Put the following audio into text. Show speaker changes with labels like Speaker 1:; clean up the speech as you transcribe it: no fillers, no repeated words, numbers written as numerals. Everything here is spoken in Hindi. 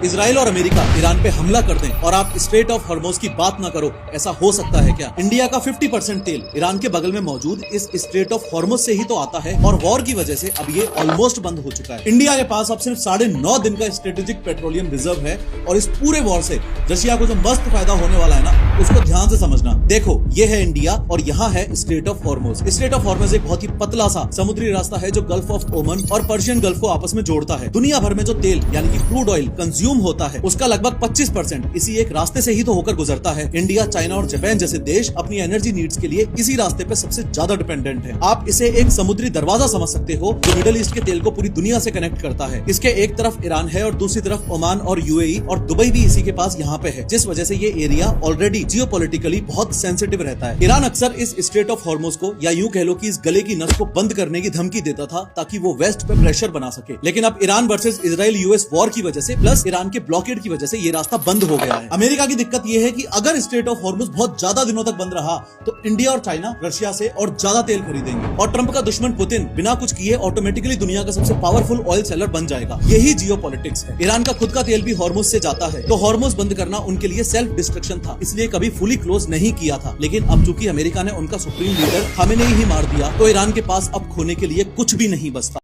Speaker 1: इजराइल और अमेरिका ईरान पे हमला कर दें और आप स्ट्रेट ऑफ हॉर्मोज की बात ना करो, ऐसा हो सकता है क्या? इंडिया का 50% तेल ईरान के बगल में मौजूद इस स्ट्रेट ऑफ हॉर्मोज से ही तो आता है और वॉर की वजह से अब ये ऑलमोस्ट बंद हो चुका है। इंडिया के पास अब सिर्फ 9.5 दिन का स्ट्रेटेजिक पेट्रोलियम रिजर्व है और इस पूरे वॉर से रशिया को जो मस्त फायदा होने वाला है ना, उसको ध्यान से समझना। देखो, ये है इंडिया और यहाँ है straight of Hormuz. Straight of Hormuz एक बहुत ही पतला सा समुद्री रास्ता है जो गल्फ ऑफ ओमन और पर्शियन गल्फ को आपस में जोड़ता है। दुनिया भर में जो तेल यानी कि क्रूड ऑयल कंज्यूम होता है, उसका लगभग 25% इसी एक रास्ते से ही तो होकर गुजरता है। इंडिया, चाइना और जापान जैसे देश अपनी एनर्जी नीड्स के लिए इसी रास्ते पे सबसे ज्यादा डिपेंडेंट है। आप इसे एक समुद्री दरवाजा समझ सकते हो जो मिडिल ईस्ट के तेल को पूरी दुनिया से कनेक्ट करता है। इसके एक तरफ ईरान है और दूसरी तरफ ओमान और यूएई और दुबई भी इसी के पास यहाँ पे है, जिस वजह से ये एरिया ऑलरेडी जियोपॉलिटिकली बहुत सेंसिटिव रहता है। ईरान अक्सर इस स्ट्रेट ऑफ हॉर्मोज को या यूं कह लो कि इस गले की नस को बंद करने की धमकी देता था ताकि वो वेस्ट पे प्रेशर बना सके। लेकिन अब Iran versus Israel US war की वजह से प्लस ईरान के ब्लॉकेड की वजह से ये रास्ता बंद हो गया है। अमेरिका की दिक्कत ये है कि अगर स्ट्रेट ऑफ हॉर्मोज बहुत ज्यादा दिनों तक बंद रहा तो इंडिया और चाइना रशिया से और ज्यादा तेल खरीदेंगे और ट्रंप का दुश्मन पुतिन बिना कुछ किए ऑटोमेटिकली दुनिया का सबसे पावरफुल ऑयल सेलर बन जाएगा। यही जियोपॉलिटिक्स है। ईरान का खुद का तेल भी हॉर्मोज से जाता है, तो हॉर्मोज बंद करना उनके लिए सेल्फ डिस्ट्रक्शन था, इसलिए कभी फुली क्लोज नहीं किया था। लेकिन अब चूंकि अमेरिका ने उनका सुप्रीम लीडर खामेनेई ही मार दिया, तो ईरान के पास अब खोने के लिए कुछ भी नहीं बचता।